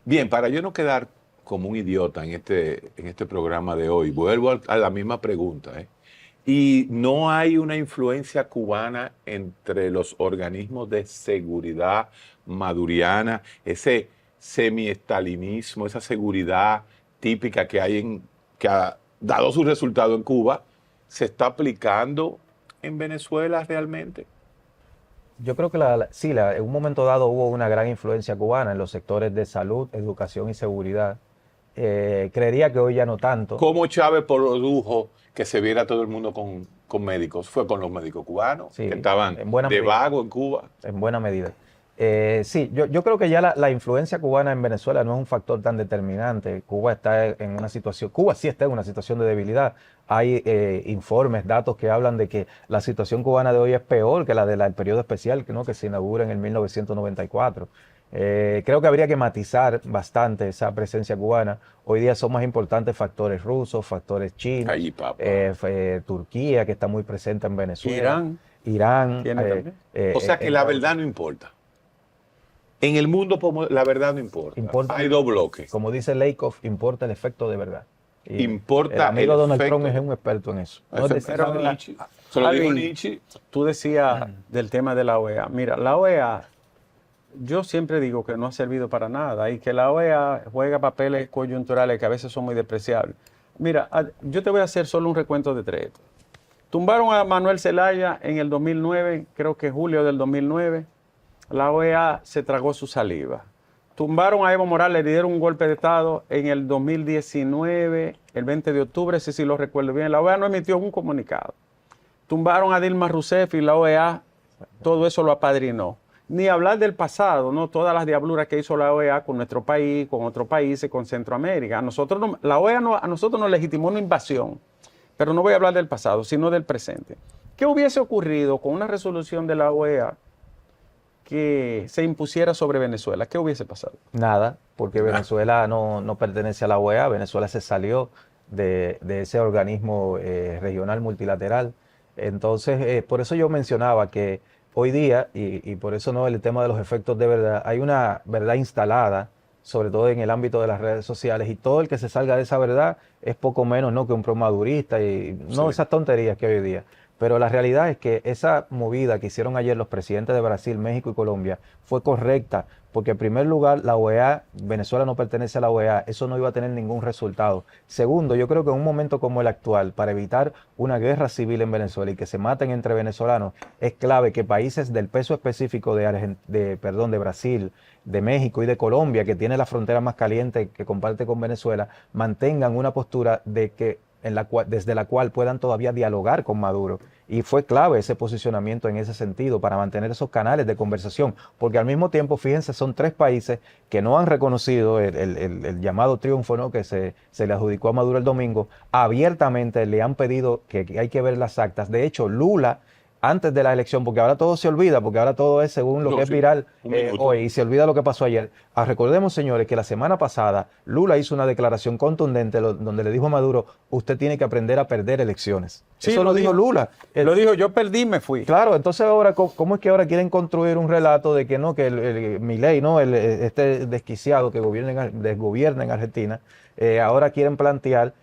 Bien, para yo no quedar como un idiota en este programa de hoy, vuelvo a la misma pregunta, ¿eh? Y no hay una influencia cubana entre los organismos de seguridad maduriana, ese semi-estalinismo, esa seguridad típica que hay que ha dado su resultado en Cuba, ¿se está aplicando en Venezuela realmente? Yo creo que sí, en un momento dado hubo una gran influencia cubana en los sectores de salud, educación y seguridad. Creería que hoy ya no tanto. ¿Cómo Chávez produjo que se viera todo el mundo con médicos? Fue con los médicos cubanos Sí, que estaban en buena de medida. vago en Cuba. En buena medida. Sí, yo creo que ya la influencia cubana en Venezuela no es un factor tan determinante. Cuba está en una situación, Cuba sí está en una situación de debilidad. Hay informes, datos que hablan de que la situación cubana de hoy es peor que la del periodo especial, ¿no?, que se inaugura en el 1994. Creo que habría que matizar bastante esa presencia cubana. Hoy día son más importantes factores rusos, factores chinos, Ahí, papá. Turquía, que está muy presente en Venezuela, Irán Irán. tiene también. O sea que la verdad no importa. En el mundo la verdad no importa. Importa, Hay dos bloques. como dice Lakoff, importa el efecto de verdad. Y el Importa el amigo Donald efecto. Trump es un experto en eso. No es decir, Pero Pero Nietzsche, se lo dijo Alvin, Nietzsche. tú decías del tema de la OEA. Mira, la OEA, yo siempre digo que no ha servido para nada y que la OEA juega papeles coyunturales que a veces son muy despreciables. Mira, yo te voy a hacer solo un recuento de tres. Tumbaron a Manuel Zelaya en el 2009, creo que julio del 2009. La OEA se tragó su saliva. Tumbaron a Evo Morales, le dieron un golpe de Estado en el 2019, el 20 de octubre, si lo recuerdo bien. La OEA no emitió un comunicado. Tumbaron a Dilma Rousseff y la OEA, todo eso lo apadrinó. Ni hablar del pasado, ¿no? Todas las diabluras que hizo la OEA con nuestro país, con otros países, con Centroamérica. La OEA a nosotros nos legitimó una invasión, pero no voy a hablar del pasado, sino del presente. ¿Qué hubiese ocurrido con una resolución de la OEA que se impusiera sobre Venezuela? ¿Qué hubiese pasado? nada, porque Venezuela no pertenece a la OEA. Venezuela se salió de ese organismo regional multilateral. Entonces, por eso yo mencionaba que hoy día, y por eso no el tema de los efectos de verdad, hay una verdad instalada, sobre todo en el ámbito de las redes sociales, y todo el que se salga de esa verdad es poco menos, ¿no?, que un promadurista y no Sí. esas tonterías que hoy día. Pero la realidad es que esa movida que hicieron ayer los presidentes de Brasil, México y Colombia fue correcta, porque en primer lugar la OEA, Venezuela no pertenece a la OEA, eso no iba a tener ningún resultado. Segundo, yo creo que en un momento como el actual, para evitar una guerra civil en Venezuela y que se maten entre venezolanos, es clave que países del peso específico de Brasil, de México y de Colombia, que tiene la frontera más caliente que comparte con Venezuela, mantengan una postura de que desde la cual puedan todavía dialogar con Maduro. Y fue clave ese posicionamiento en ese sentido para mantener esos canales de conversación, porque al mismo tiempo, fíjense, son tres países que no han reconocido el llamado triunfo, ¿no?, que se le adjudicó a Maduro el domingo. Abiertamente le han pedido que hay que ver las actas. De hecho, Lula, antes de la elección, porque ahora todo se olvida, porque ahora todo es según lo No, que es sí, viral un minuto. hoy, y se olvida lo que pasó ayer. Recordemos, señores, que la semana pasada Lula hizo una declaración contundente donde le dijo a Maduro: usted tiene que aprender a perder elecciones. Sí, Eso lo dijo Lula. Lo dijo, yo perdí, me fui. Claro, entonces ahora, ¿cómo es que ahora quieren construir un relato de que no, que Milei, ¿no?, este desquiciado que desgobierna en Argentina, ahora quieren plantear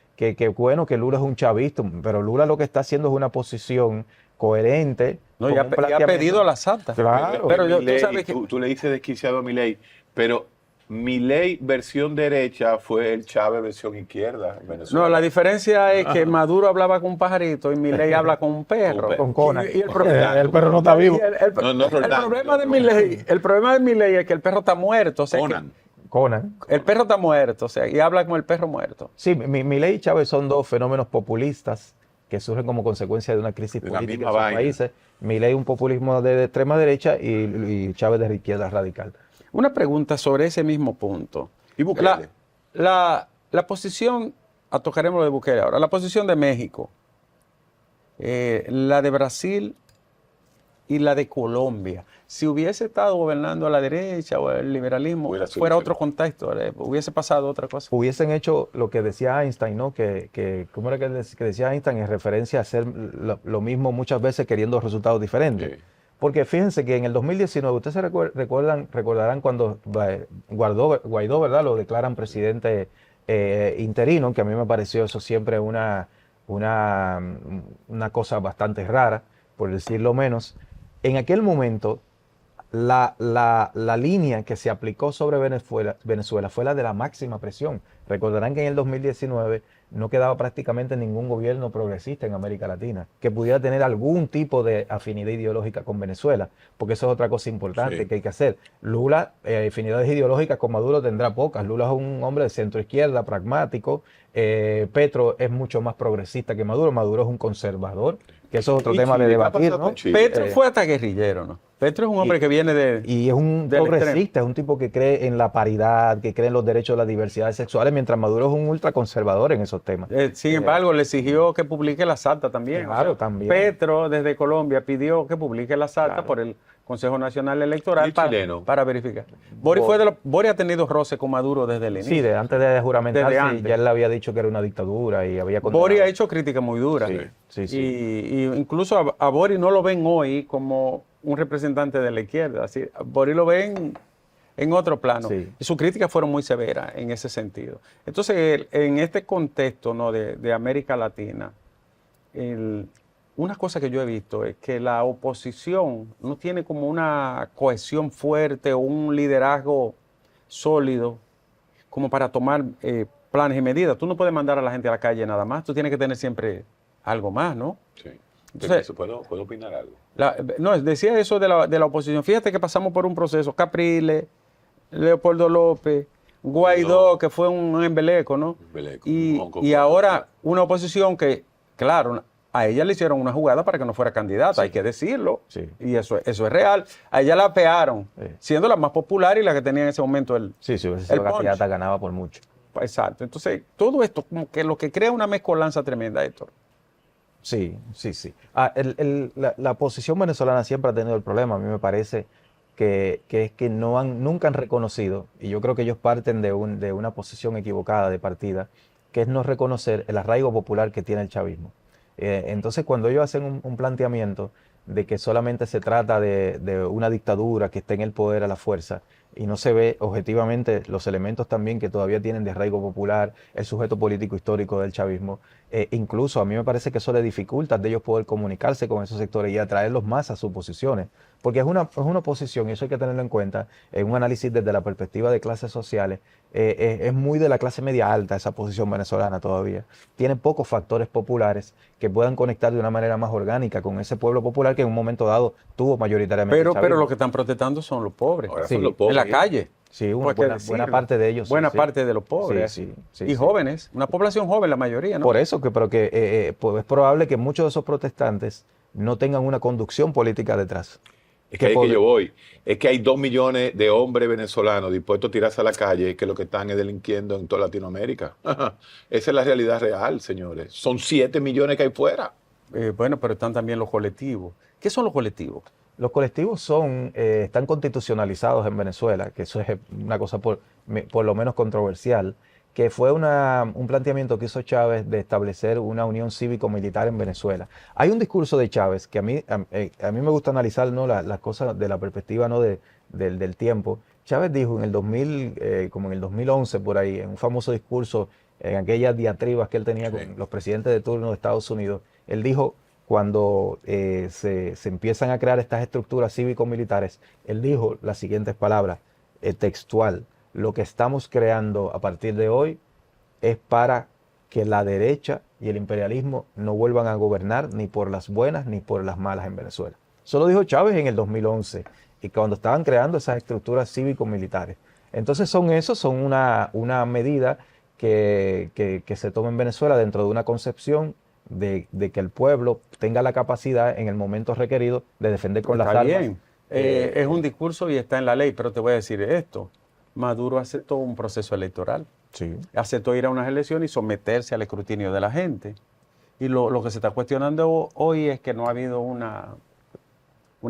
bueno, que Lula es un chavista, pero Lula lo que está haciendo es una posición coherente. No, con ya, un ya ha planteamiento. pedido las actas. Claro. Pero tú Milei, sabes que tú le dices desquiciado a Milei, pero Milei versión derecha fue el Chávez versión izquierda en Venezuela. no, la diferencia es que Maduro hablaba con un pajarito y Milei habla con un perro. Con Conan. Y el El perro no está vivo. No, Roldán. el problema de Milei es que el perro está muerto. O sea, Conan. Conan. el perro está muerto, o sea, y habla como el perro muerto. Sí, Milei y Chávez son dos fenómenos populistas que surgen como consecuencia de una crisis De la política en misma sus vaina. países. Milei un populismo de extrema derecha y Chávez de izquierda radical. Una pregunta sobre ese mismo punto. ¿Y Bukele? La posición, tocaremos lo de Bukele ahora, la posición de México, la de Brasil y la de Colombia. Si hubiese estado gobernando a la derecha o el liberalismo, Hubiera sido fuera otro diferente. contexto, hubiese pasado otra cosa. Hubiesen hecho lo que decía Einstein, ¿no? ¿Cómo era que decía Einstein en referencia a hacer lo mismo muchas veces queriendo resultados diferentes? Sí. Porque fíjense que en el 2019, ustedes se recordarán cuando Guaidó, ¿verdad? Lo declaran presidente interino, que a mí me pareció eso siempre una, una cosa bastante rara, por decirlo menos. En aquel momento, la línea que se aplicó sobre Venezuela fue la de la máxima presión. Recordarán que en el 2019 no quedaba prácticamente ningún gobierno progresista en América Latina que pudiera tener algún tipo de afinidad ideológica con Venezuela, porque eso es otra cosa importante que hay que hacer. Lula, afinidades ideológicas con Maduro tendrá pocas. Lula es un hombre de centro izquierda, pragmático. Petro es mucho más progresista que Maduro. Maduro es un conservador, que eso es otro tema de debatir, ¿no? Petro fue hasta guerrillero, ¿no? Petro es un hombre que viene de... Y es un progresista, es un tipo que cree en la paridad, que cree en los derechos de las diversidades sexuales, mientras Maduro es un ultraconservador en esos temas. Sin embargo, le exigió que publique las actas también. Claro, o sea, también. Petro, desde Colombia, pidió que publique las actas por el Consejo Nacional Electoral para verificar. Boris ha tenido roce con Maduro desde el inicio. Sí, antes de juramentarse, ya él había dicho que era una dictadura y había condenado. Boris ha hecho críticas muy duras. Sí. Y incluso a Boris no lo ven hoy como un representante de la izquierda. Así, Boris lo ven en otro plano. Sí. Y sus críticas fueron muy severas en ese sentido. Entonces, en este contexto, ¿no?, de América Latina, una cosa que yo he visto es que la oposición no tiene como una cohesión fuerte o un liderazgo sólido como para tomar planes y medidas. Tú no puedes mandar a la gente a la calle nada más, tú tienes que tener siempre algo más, ¿no? Sí. Entonces, ¿Puedo opinar algo? No, decía eso de la oposición. Fíjate que pasamos por un proceso. Capriles, Leopoldo López, Guaidó, que fue un embeleco, ¿no? Y ahora una oposición que, claro, a ella le hicieron una jugada para que no fuera candidata, hay que decirlo. Sí. Y eso es real. A ella la apearon, siendo la más popular y la que tenía en ese momento el Sí, si hubiese sido candidata, ganaba por mucho. Exacto. Entonces, todo esto como que lo que crea una mezcolanza tremenda, Héctor. Sí. La posición venezolana siempre ha tenido el problema. A mí me parece que es que nunca han reconocido, y yo creo que ellos parten de una posición equivocada de partida, que es no reconocer el arraigo popular que tiene el chavismo. Entonces, cuando ellos hacen un planteamiento de que solamente se trata de una dictadura que esté en el poder a la fuerza, y no se ve objetivamente los elementos también que todavía tienen de arraigo popular, el sujeto político histórico del chavismo, incluso a mí me parece que eso le dificulta de ellos poder comunicarse con esos sectores y atraerlos más a sus posiciones, porque es una oposición, y eso hay que tenerlo en cuenta, en un análisis desde la perspectiva de clases sociales, es muy de la clase media alta esa posición venezolana todavía. Tiene pocos factores populares que puedan conectar de una manera más orgánica con ese pueblo popular que en un momento dado tuvo mayoritariamente Pero lo que están protestando son los pobres. Ahora son los pobres. En la calle. Sí, buena parte de ellos. Buena parte de los pobres. Y jóvenes. Una población joven, la mayoría, ¿no? Por eso, pues es probable que muchos de esos protestantes no tengan una conducción política detrás. Es que ahí que yo voy. Es que hay 2 millones de hombres venezolanos dispuestos a tirarse a la calle que lo que están es delinquiendo en toda Latinoamérica. Esa es la realidad real, señores. Son 7 millones que hay fuera. Bueno, pero están también los colectivos. ¿Qué son los colectivos? Los colectivos están constitucionalizados en Venezuela, que eso es una cosa por lo menos controversial, que fue un planteamiento que hizo Chávez de establecer una unión cívico-militar en Venezuela. Hay un discurso de Chávez que a mí me gusta analizar, ¿no?, las cosas de la perspectiva, ¿no?, del tiempo. Chávez dijo en el 2000, como en el 2011 por ahí, en un famoso discurso, en aquellas diatribas que él tenía con los presidentes de turno de Estados Unidos, él dijo, cuando se empiezan a crear estas estructuras cívico-militares, él dijo las siguientes palabras, textual: lo que estamos creando a partir de hoy es para que la derecha y el imperialismo no vuelvan a gobernar ni por las buenas ni por las malas en Venezuela. Eso lo dijo Chávez en el 2011, y cuando estaban creando esas estructuras cívico-militares. Entonces son una medida que se toma en Venezuela dentro de una concepción de que el pueblo tenga la capacidad en el momento requerido de defender con las armas. Bien. Es un discurso y está en la ley, pero te voy a decir esto. Maduro aceptó un proceso electoral. Sí. Aceptó ir a unas elecciones y someterse al escrutinio de la gente. Y lo que se está cuestionando hoy es que no ha habido una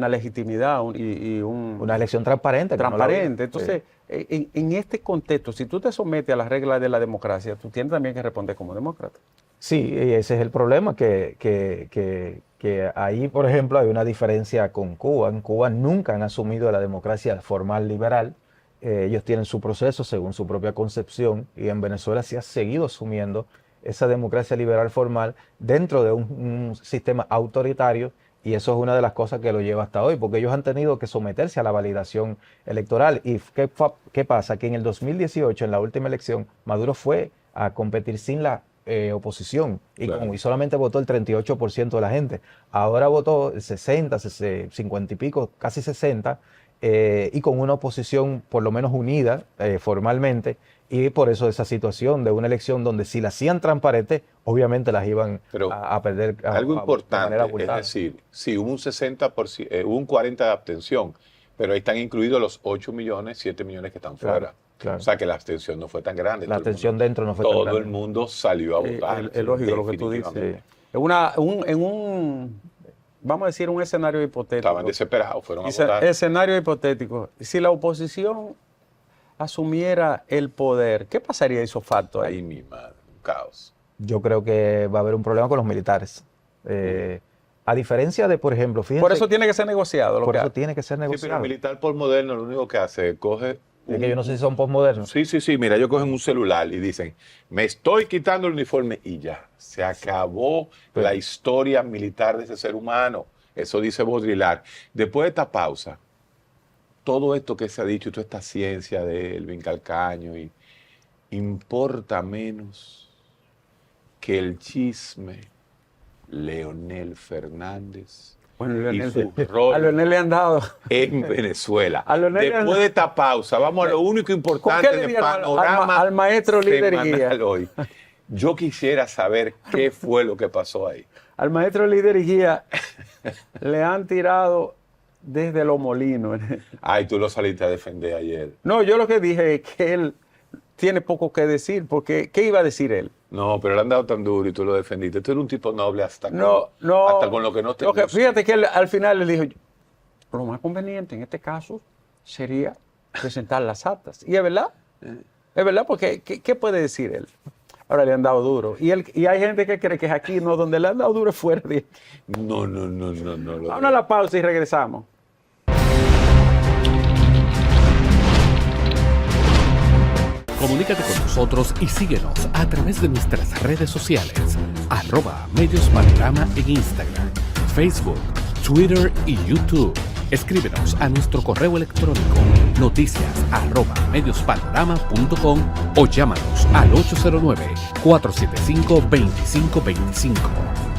legitimidad una elección transparente. Transparente. Entonces, en este contexto, si tú te sometes a las reglas de la democracia, tú tienes también que responder como demócrata. Sí, ese es el problema, que que ahí, por ejemplo, hay una diferencia con Cuba. En Cuba nunca han asumido la democracia formal liberal. Ellos tienen su proceso según su propia concepción, y en Venezuela se ha seguido asumiendo esa democracia liberal formal dentro de un sistema autoritario, y eso es una de las cosas que lo lleva hasta hoy, porque ellos han tenido que someterse a la validación electoral. ¿Y qué pasa? Que en el 2018, en la última elección, Maduro fue a competir sin la oposición y, Claro. y solamente votó el 38% de la gente. Ahora votó el 60, 50 y pico, casi 60, y con una oposición por lo menos unida formalmente, y por eso esa situación de una elección donde si la hacían transparente, obviamente las iban Pero a perder algo de importante, manera es abultada. decir, sí, hubo un 60%, hubo un 40% de abstención, pero ahí están incluidos los 8 millones, 7 millones que están Claro, fuera. claro. O sea que la abstención no fue tan grande. La Todo el abstención mundo- dentro no fue tan Todo grande. el mundo salió a votar. Es lógico lo que tú dices. definitivamente. Vamos a decir, un escenario hipotético. Estaban desesperados, fueron a Dice, votar. escenario hipotético. Si la oposición asumiera el poder, ¿qué pasaría esos factos ahí? Ahí mi madre, un caos. Yo creo que va a haber un problema con los militares. A diferencia de, por ejemplo, fíjense, Por eso tiene que ser negociado. por eso tiene que ser Sí, pero el negociado. militar por moderno lo único que hace es coge... Es que yo no sé si son postmodernos. Sí, mira, ellos cogen un celular y dicen, me estoy quitando el uniforme y ya, se acabó Pero- la historia militar de ese ser humano. Eso dice Baudrillard. Después de esta pausa, todo esto que se ha dicho, toda esta ciencia de Elvin Calcaño, y importa menos que el chisme Leonel Fernández Bueno, y Leonel, su rol a Leonel le han dado. en Venezuela. A Leonel le han- Después de esta pausa, vamos a lo único ¿Con importante qué le del dieron panorama al maestro líder y guía? semanal hoy. Yo quisiera saber qué fue lo que pasó ahí. Al maestro líder y guía le han tirado desde los molinos. Ay, tú lo saliste a defender ayer. No, yo lo que dije es que él tiene poco que decir, porque ¿qué iba a decir él? No, pero le han dado tan duro y tú lo defendiste. Tú eres un tipo noble hasta No, hasta con lo que no te gusta. Fíjate que él, al final le dijo, lo más conveniente en este caso sería presentar las actas. Y es verdad, porque ¿qué puede decir él? Ahora le han dado duro. Y hay gente que cree que es aquí, no, donde le han dado duro es fuera de... No. Vamos a la pausa y regresamos. Comunícate con nosotros y síguenos a través de nuestras redes sociales, @mediospanorama en Instagram, Facebook, Twitter y YouTube. Escríbenos a nuestro correo electrónico noticias@mediospanorama.com o llámanos al 809-475-2525.